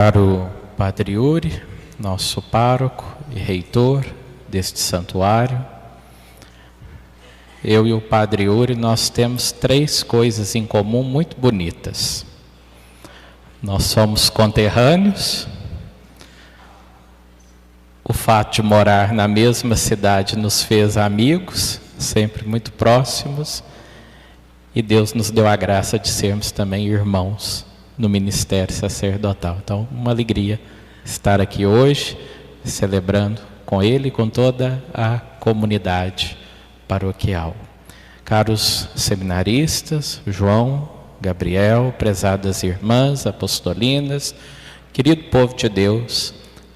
Caro Padre Yuri, nosso pároco e reitor deste santuário, eu e o Padre Yuri, nós temos 3 coisas em comum muito bonitas. Nós somos conterrâneos, o fato de morar na mesma cidade nos fez amigos, sempre muito próximos, e Deus nos deu a graça de sermos também irmãos no ministério sacerdotal. Então, uma alegria estar aqui hoje, celebrando com ele e com toda a comunidade paroquial. Caros seminaristas, João, Gabriel, prezadas irmãs apostolinas, querido povo de Deus,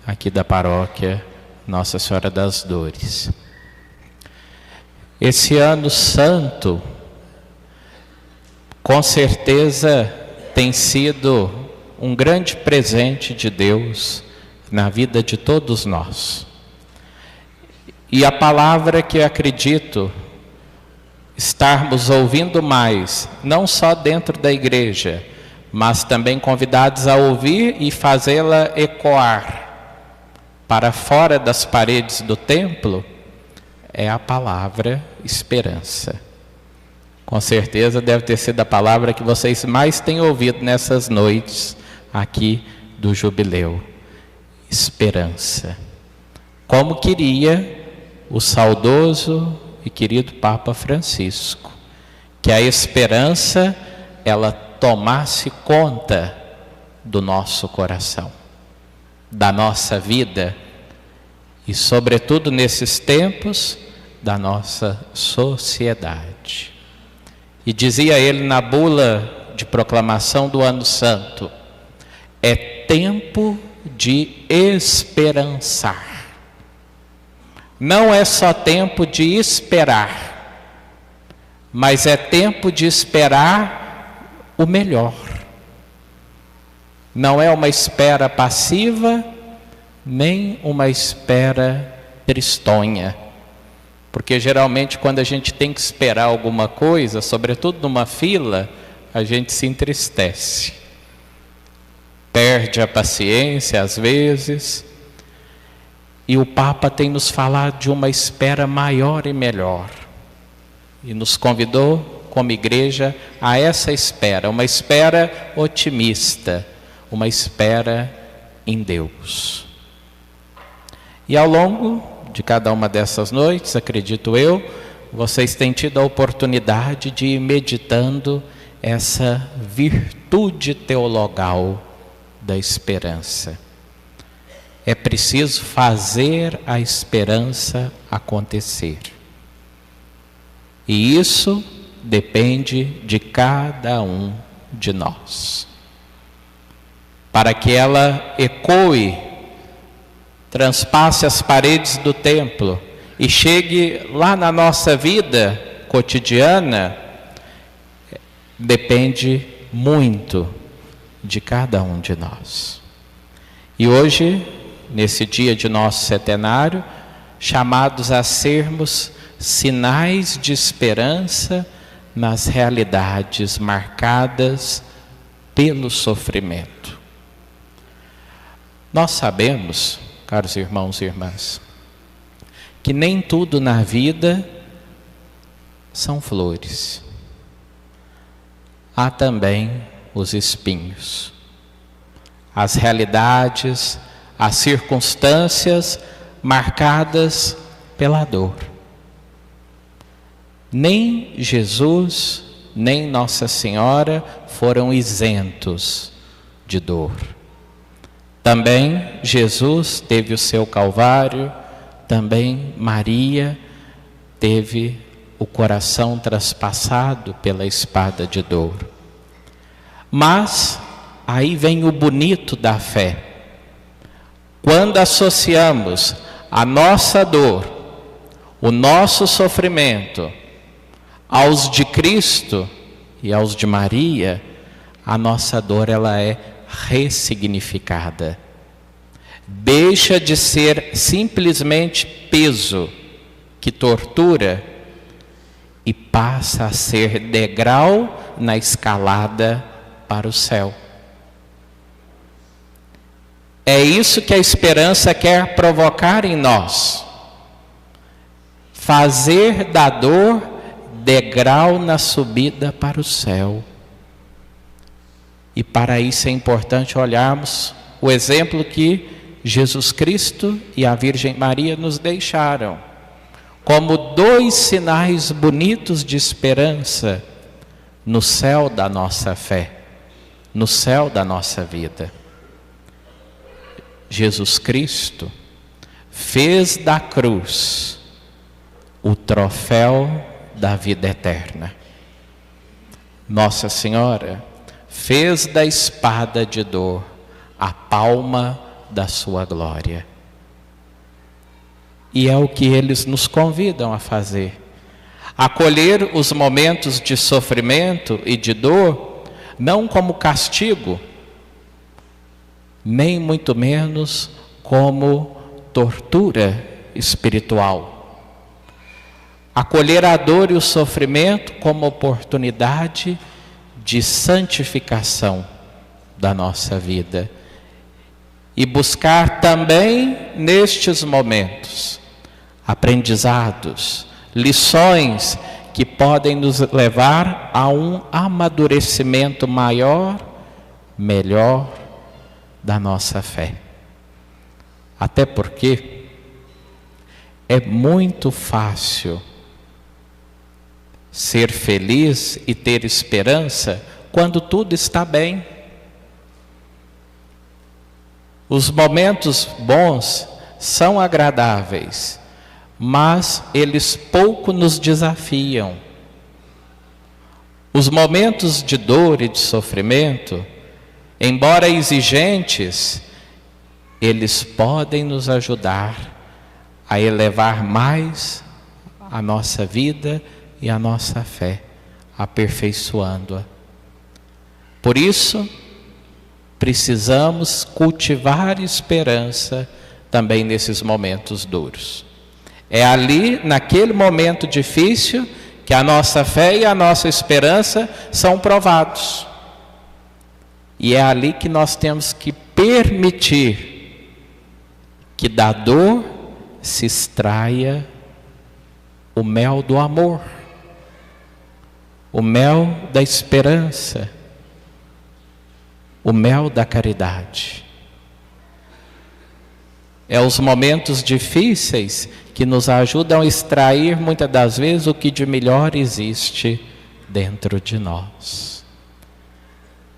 aqui da paróquia Nossa Senhora das Dores. Esse ano santo, com certeza, tem sido um grande presente de Deus na vida de todos nós. E a palavra que eu acredito estarmos ouvindo mais, não só dentro da igreja, mas também convidados a ouvir e fazê-la ecoar para fora das paredes do templo, é a palavra esperança. Com certeza deve ter sido a palavra que vocês mais têm ouvido nessas noites aqui do jubileu. Esperança. Como queria o saudoso e querido Papa Francisco, que a esperança, ela tomasse conta do nosso coração, da nossa vida e, sobretudo nesses tempos, da nossa sociedade. E dizia ele na bula de proclamação do Ano Santo: é tempo de esperançar. Não é só tempo de esperar, mas é tempo de esperar o melhor. Não é uma espera passiva, nem uma espera tristonha. Porque geralmente quando a gente tem que esperar alguma coisa, sobretudo numa fila, a gente se entristece. Perde a paciência às vezes. E o Papa tem nos falado de uma espera maior e melhor. E nos convidou como igreja a essa espera, uma espera otimista, uma espera em Deus. E ao longo de cada uma dessas noites, acredito eu, vocês têm tido a oportunidade de ir meditando essa virtude teologal da esperança. É preciso fazer a esperança acontecer. E isso depende de cada um de nós. Para que ela ecoe, transpasse as paredes do templo e chegue lá na nossa vida cotidiana, depende muito de cada um de nós. E hoje, nesse dia de nosso centenário, chamados a sermos sinais de esperança nas realidades marcadas pelo sofrimento. Nós sabemos, caros irmãos e irmãs, que nem tudo na vida são flores. Há também os espinhos, as realidades, as circunstâncias marcadas pela dor. Nem Jesus, nem Nossa Senhora foram isentos de dor. Também Jesus teve o seu Calvário, também Maria teve o coração traspassado pela espada de dor. Mas aí vem o bonito da fé. Quando associamos a nossa dor, o nosso sofrimento, aos de Cristo e aos de Maria, a nossa dor ela é ressignificada. Deixa de ser simplesmente peso que tortura e passa a ser degrau na escalada para o céu. É isso que a esperança quer provocar em nós. Fazer da dor degrau na subida para o céu. E para isso é importante olharmos o exemplo que Jesus Cristo e a Virgem Maria nos deixaram, como dois sinais bonitos de esperança no céu da nossa fé, no céu da nossa vida. Jesus Cristo fez da cruz o troféu da vida eterna. Nossa Senhora fez da espada de dor a palma da sua glória. E é o que eles nos convidam a fazer. Acolher os momentos de sofrimento e de dor, não como castigo, nem muito menos como tortura espiritual. Acolher a dor e o sofrimento como oportunidade de santificação da nossa vida. E buscar também nestes momentos aprendizados, lições que podem nos levar a um amadurecimento maior, melhor da nossa fé. Até porque é muito fácil ser feliz e ter esperança quando tudo está bem. Os momentos bons são agradáveis, mas eles pouco nos desafiam. Os momentos de dor e de sofrimento, embora exigentes, eles podem nos ajudar a elevar mais a nossa vida e a nossa fé, aperfeiçoando-a. Por isso, precisamos cultivar esperança também nesses momentos duros. É ali, naquele momento difícil, que a nossa fé e a nossa esperança são provados. E é ali que nós temos que permitir que da dor se extraia o mel do amor, o mel da esperança, o mel da caridade. É os momentos difíceis que nos ajudam a extrair muitas das vezes o que de melhor existe dentro de nós.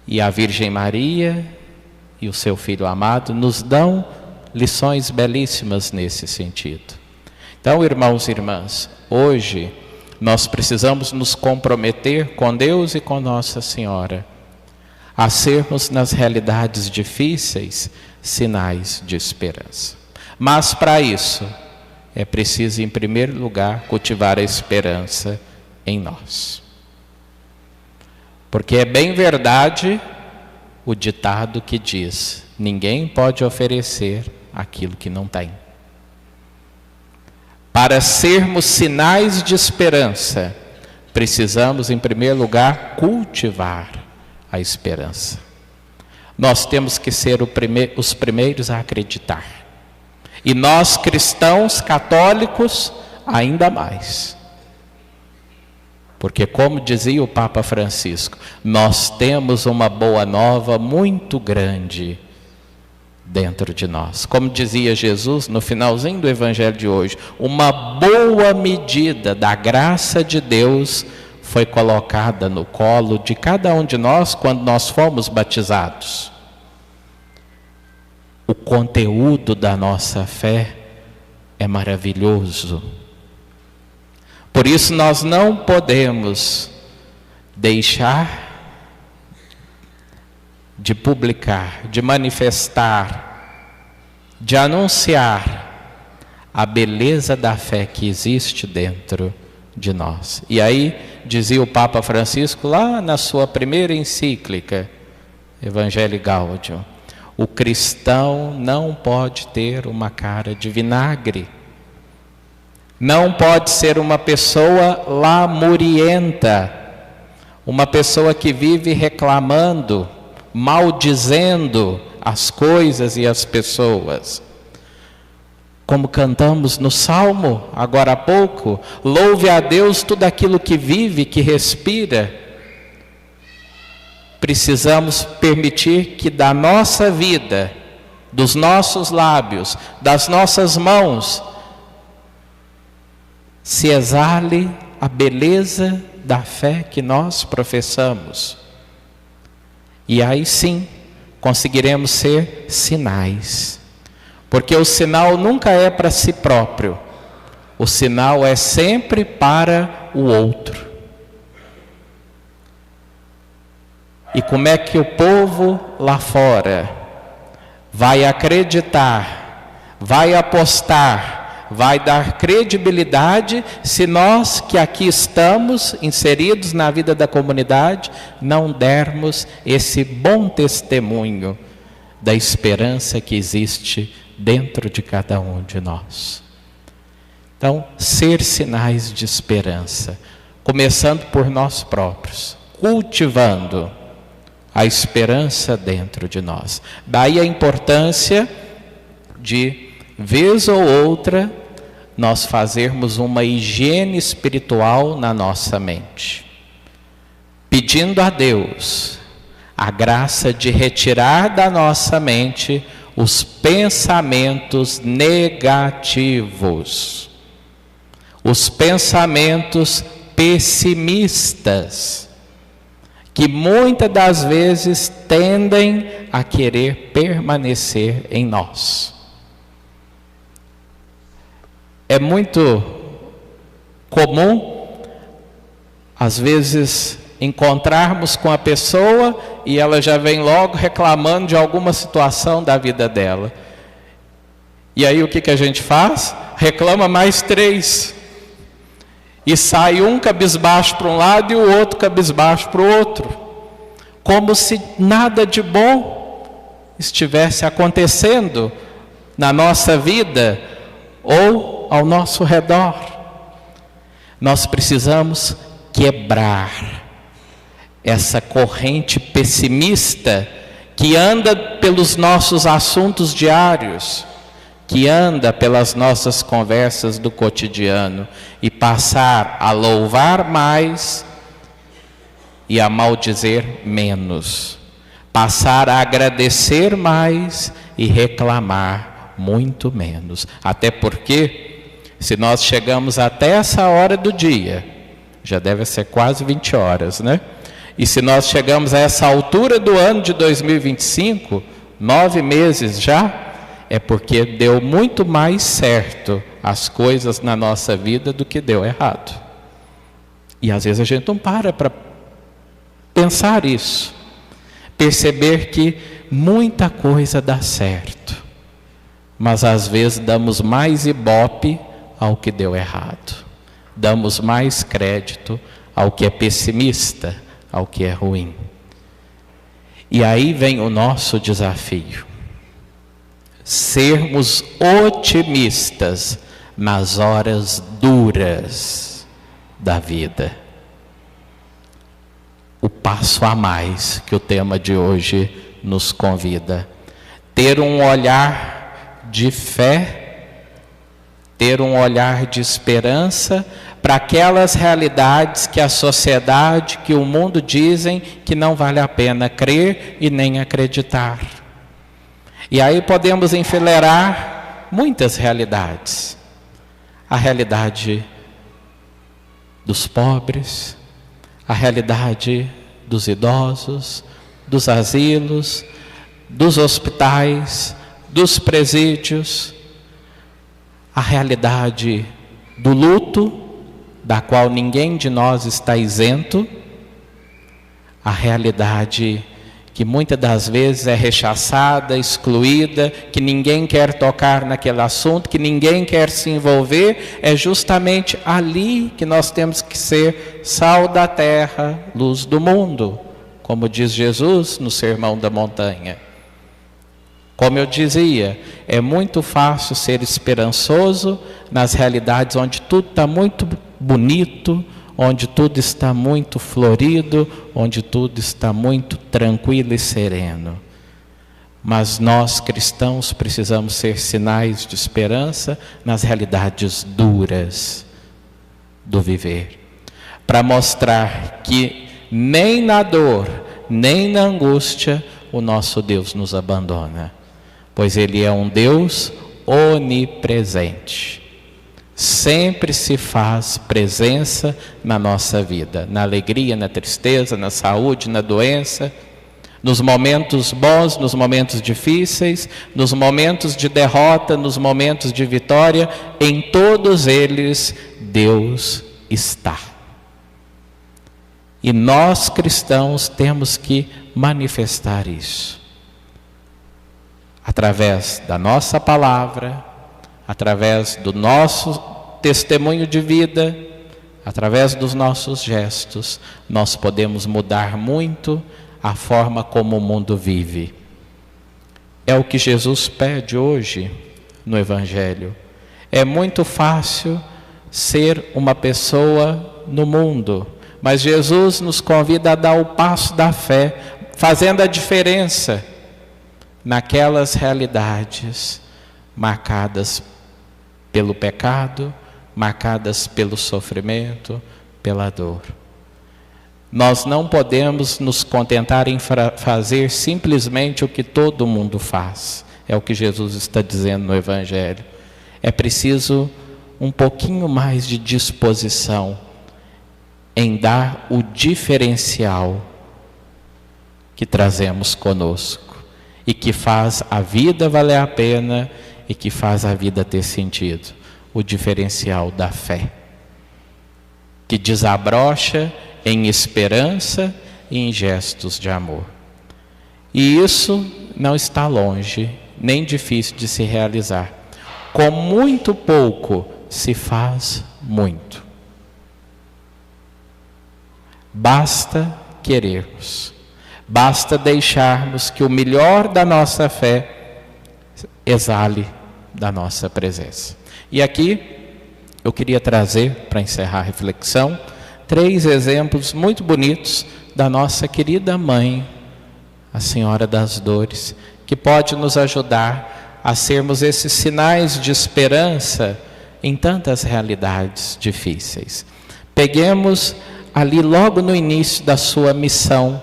E a Virgem Maria e o seu Filho amado nos dão lições belíssimas nesse sentido. Então, irmãos e irmãs, hoje nós precisamos nos comprometer com Deus e com Nossa Senhora a sermos nas realidades difíceis sinais de esperança. Mas para isso é preciso, em primeiro lugar, cultivar a esperança em nós. Porque é bem verdade o ditado que diz: ninguém pode oferecer aquilo que não tem. Para sermos sinais de esperança, precisamos, em primeiro lugar, cultivar a esperança. Nós temos que ser os primeiros a acreditar. E nós, cristãos católicos, ainda mais. Porque, como dizia o Papa Francisco, nós temos uma boa nova muito grande dentro de nós. Como dizia Jesus no finalzinho do Evangelho de hoje, uma boa medida da graça de Deus foi colocada no colo de cada um de nós quando nós fomos batizados. O conteúdo da nossa fé é maravilhoso. Por isso nós não podemos deixar de publicar, de manifestar, de anunciar a beleza da fé que existe dentro de nós. E aí dizia o Papa Francisco lá na sua primeira encíclica, Evangelii Gaudium: o cristão não pode ter uma cara de vinagre, não pode ser uma pessoa lamurienta, uma pessoa que vive reclamando, maldizendo as coisas e as pessoas. Como cantamos no Salmo, agora há pouco, louve a Deus tudo aquilo que vive, que respira. Precisamos permitir que da nossa vida, dos nossos lábios, das nossas mãos, se exale a beleza da fé que nós professamos. E aí sim, conseguiremos ser sinais. Porque o sinal nunca é para si próprio. O sinal é sempre para o outro. E como é que o povo lá fora vai acreditar, vai apostar, vai dar credibilidade se nós que aqui estamos inseridos na vida da comunidade não dermos esse bom testemunho da esperança que existe dentro de cada um de nós? Então, ser sinais de esperança, começando por nós próprios, cultivando a esperança dentro de nós. Daí a importância de, vez ou outra, nós fazermos uma higiene espiritual na nossa mente, pedindo a Deus a graça de retirar da nossa mente os pensamentos negativos, os pensamentos pessimistas, que muitas das vezes tendem a querer permanecer em nós. É muito comum, às vezes, encontrarmos com a pessoa e ela já vem logo reclamando de alguma situação da vida dela. E aí o que a gente faz? Reclama mais 3. E sai um cabisbaixo para um lado e o outro cabisbaixo para o outro. Como se nada de bom estivesse acontecendo na nossa vida ou ao nosso redor. Nós precisamos quebrar essa corrente pessimista que anda pelos nossos assuntos diários, que anda pelas nossas conversas do cotidiano, e passar a louvar mais e a maldizer menos, passar a agradecer mais e reclamar muito menos. Até porque, se nós chegamos até essa hora do dia, já deve ser quase 20 horas, né? E se nós chegamos a essa altura do ano de 2025, 9 meses já, é porque deu muito mais certo as coisas na nossa vida do que deu errado. E às vezes a gente não para pensar isso, perceber que muita coisa dá certo, mas às vezes damos mais ibope ao que deu errado, damos mais crédito ao que é pessimista, ao que é ruim. E aí vem o nosso desafio: sermos otimistas nas horas duras da vida. O passo a mais que o tema de hoje nos convida. Ter um olhar de fé, ter um olhar de esperança para aquelas realidades que a sociedade, que o mundo dizem que não vale a pena crer e nem acreditar. E aí podemos enfileirar muitas realidades. A realidade dos pobres, a realidade dos idosos, dos asilos, dos hospitais, dos presídios, a realidade do luto, da qual ninguém de nós está isento, a realidade que muitas das vezes é rechaçada, excluída, que ninguém quer tocar naquele assunto, que ninguém quer se envolver. É justamente ali que nós temos que ser sal da terra, luz do mundo, como diz Jesus no Sermão da Montanha. Como eu dizia, é muito fácil ser esperançoso nas realidades onde tudo está muito bonito, onde tudo está muito florido, onde tudo está muito tranquilo e sereno. Mas nós cristãos precisamos ser sinais de esperança nas realidades duras do viver, para mostrar que nem na dor, nem na angústia, o nosso Deus nos abandona, pois Ele é um Deus onipresente. Sempre se faz presença na nossa vida, na alegria, na tristeza, na saúde, na doença, nos momentos bons, nos momentos difíceis, nos momentos de derrota, nos momentos de vitória, em todos eles Deus está. E nós cristãos temos que manifestar isso, através da nossa palavra, através do nosso testemunho de vida, através dos nossos gestos. Nós podemos mudar muito a forma como o mundo vive. É o que Jesus pede hoje no Evangelho. É muito fácil ser uma pessoa no mundo, mas Jesus nos convida a dar o passo da fé, fazendo a diferença naquelas realidades marcadas pelo pecado, marcadas pelo sofrimento, pela dor. Nós não podemos nos contentar em fazer simplesmente o que todo mundo faz. É o que Jesus está dizendo no Evangelho. É preciso um pouquinho mais de disposição em dar o diferencial que trazemos conosco e que faz a vida valer a pena e que faz a vida ter sentido. O diferencial da fé, que desabrocha em esperança e em gestos de amor. E isso não está longe, nem difícil de se realizar. Com muito pouco se faz muito. Basta querermos, basta deixarmos que o melhor da nossa fé exale da nossa presença. E aqui eu queria trazer, para encerrar a reflexão, 3 exemplos muito bonitos da nossa querida mãe, a Senhora das Dores, que pode nos ajudar a sermos esses sinais de esperança em tantas realidades difíceis. Peguemos ali logo no início da sua missão,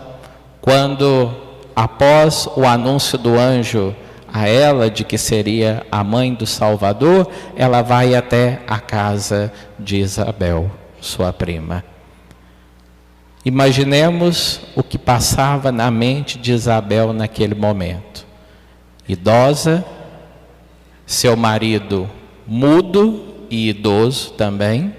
quando, após o anúncio do anjo a ela de que seria a mãe do Salvador, ela vai até a casa de Isabel, sua prima. Imaginemos o que passava na mente de Isabel naquele momento. Idosa, seu marido mudo e idoso também,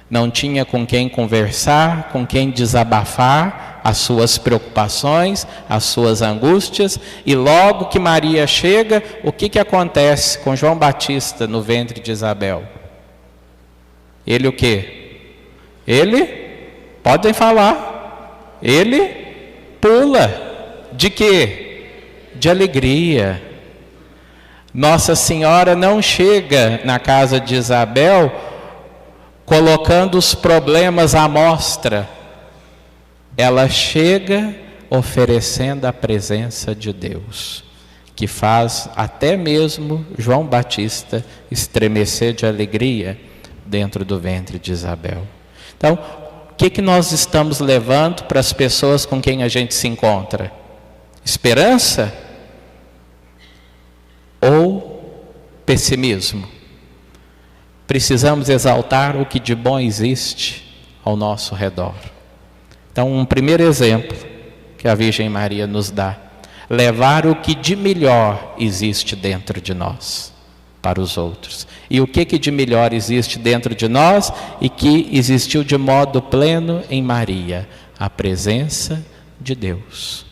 não tinha com quem conversar, com quem desabafar as suas preocupações, as suas angústias, e logo que Maria chega, o que acontece com João Batista no ventre de Isabel? Ele o quê? Ele, podem falar, ele pula. De quê? De alegria. Nossa Senhora não chega na casa de Isabel colocando os problemas à mostra. Ela chega oferecendo a presença de Deus, que faz até mesmo João Batista estremecer de alegria dentro do ventre de Isabel. Então, o que nós estamos levando para as pessoas com quem a gente se encontra? Esperança ou pessimismo? Precisamos exaltar o que de bom existe ao nosso redor. Então, um primeiro exemplo que a Virgem Maria nos dá: levar o que de melhor existe dentro de nós para os outros. E o que de melhor existe dentro de nós e que existiu de modo pleno em Maria? A presença de Deus.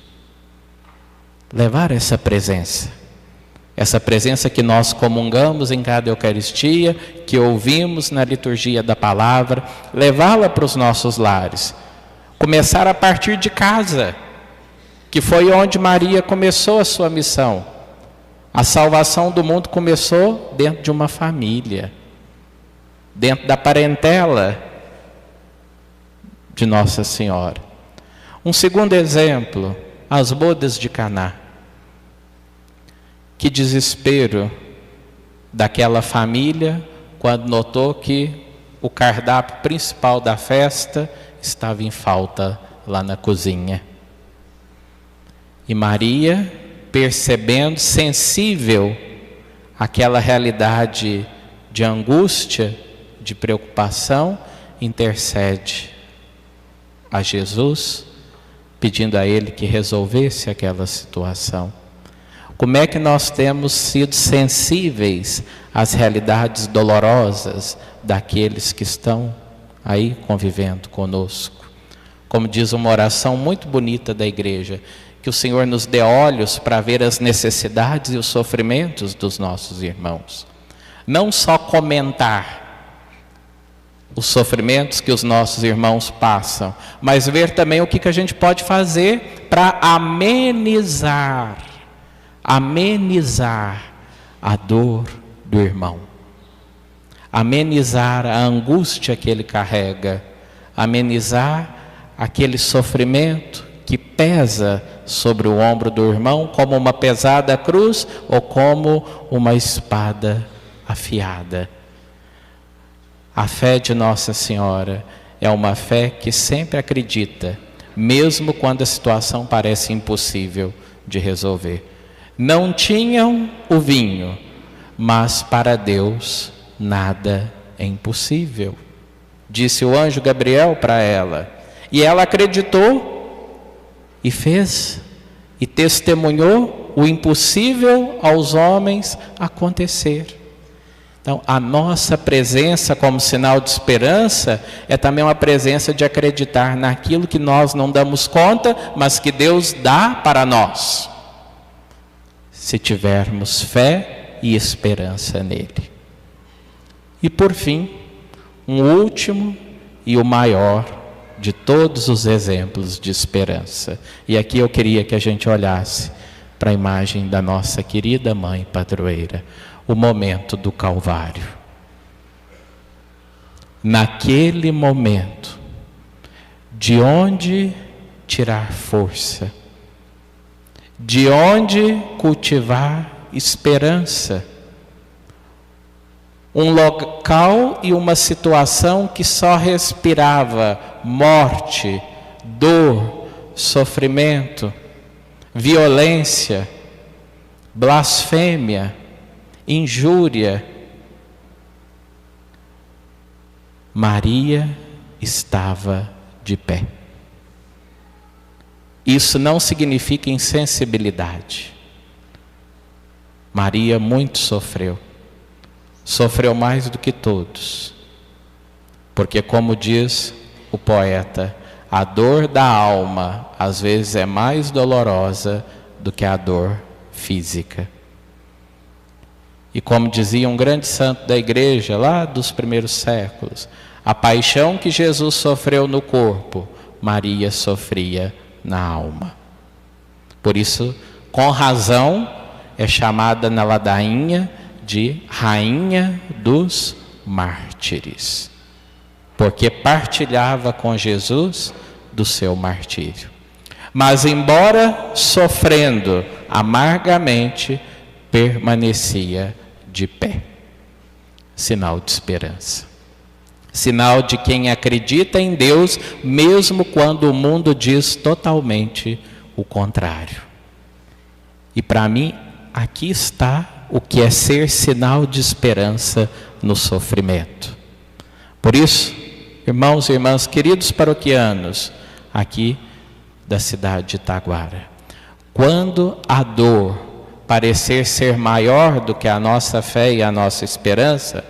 Levar essa presença que nós comungamos em cada Eucaristia, que ouvimos na liturgia da palavra, levá-la para os nossos lares. Começar a partir de casa, que foi onde Maria começou a sua missão. A salvação do mundo começou dentro de uma família, dentro da parentela de Nossa Senhora. Um segundo exemplo, as bodas de Caná. Que desespero daquela família quando notou que o cardápio principal da festa estava em falta lá na cozinha. E Maria, percebendo, sensível àquela realidade de angústia, de preocupação, intercede a Jesus, pedindo a Ele que resolvesse aquela situação. Como é que nós temos sido sensíveis às realidades dolorosas daqueles que estão aí convivendo conosco? Como diz uma oração muito bonita da igreja, que o Senhor nos dê olhos para ver as necessidades e os sofrimentos dos nossos irmãos. Não só comentar os sofrimentos que os nossos irmãos passam, mas ver também o que a gente pode fazer para amenizar a dor do irmão, amenizar a angústia que ele carrega, amenizar aquele sofrimento que pesa sobre o ombro do irmão como uma pesada cruz ou como uma espada afiada. A fé de Nossa Senhora é uma fé que sempre acredita, mesmo quando a situação parece impossível de resolver. Não tinham o vinho, mas para Deus nada é impossível, disse o anjo Gabriel para ela. E ela acreditou e fez, e testemunhou o impossível aos homens acontecer. Então, a nossa presença como sinal de esperança é também uma presença de acreditar naquilo que nós não damos conta, mas que Deus dá para nós, se tivermos fé e esperança nele. E por fim, um último e o maior de todos os exemplos de esperança. E aqui eu queria que a gente olhasse para a imagem da nossa querida mãe padroeira, o momento do Calvário. Naquele momento, de onde tirar força, de onde cultivar esperança, um local e uma situação que só respirava morte, dor, sofrimento, violência, blasfêmia, injúria. Maria estava de pé. Isso não significa insensibilidade. Maria muito sofreu. Sofreu mais do que todos. Porque, como diz o poeta, a dor da alma às vezes é mais dolorosa do que a dor física. E como dizia um grande santo da igreja lá dos primeiros séculos, a paixão que Jesus sofreu no corpo, Maria sofria na alma. Por isso, com razão, é chamada na ladainha de Rainha dos Mártires, porque partilhava com Jesus do seu martírio. Mas embora sofrendo amargamente, permanecia de pé. Sinal de esperança. Sinal de quem acredita em Deus, mesmo quando o mundo diz totalmente o contrário. E para mim, aqui está o que é ser sinal de esperança no sofrimento. Por isso, irmãos e irmãs, queridos paroquianos, aqui da cidade de Itaguara, quando a dor parecer ser maior do que a nossa fé e a nossa esperança,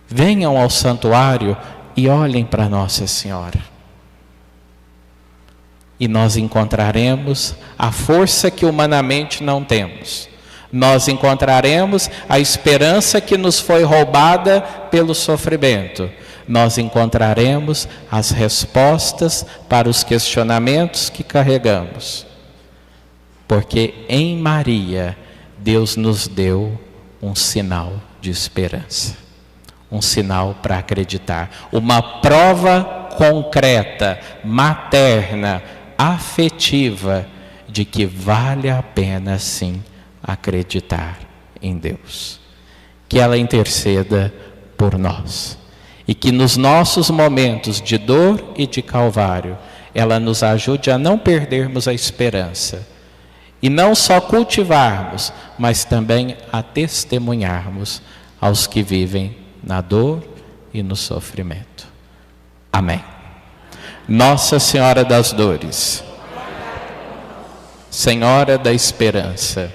venham ao santuário e olhem para Nossa Senhora. E nós encontraremos a força que humanamente não temos. Nós encontraremos a esperança que nos foi roubada pelo sofrimento. Nós encontraremos as respostas para os questionamentos que carregamos. Porque em Maria, Deus nos deu um sinal de esperança. Um sinal para acreditar. Uma prova concreta, materna, afetiva, de que vale a pena sim acreditar em Deus. Que ela interceda por nós. E que nos nossos momentos de dor e de calvário, ela nos ajude a não perdermos a esperança. E não só cultivarmos, mas também a testemunharmos aos que vivem na dor e no sofrimento. Amém. Nossa Senhora das Dores, Senhora da Esperança,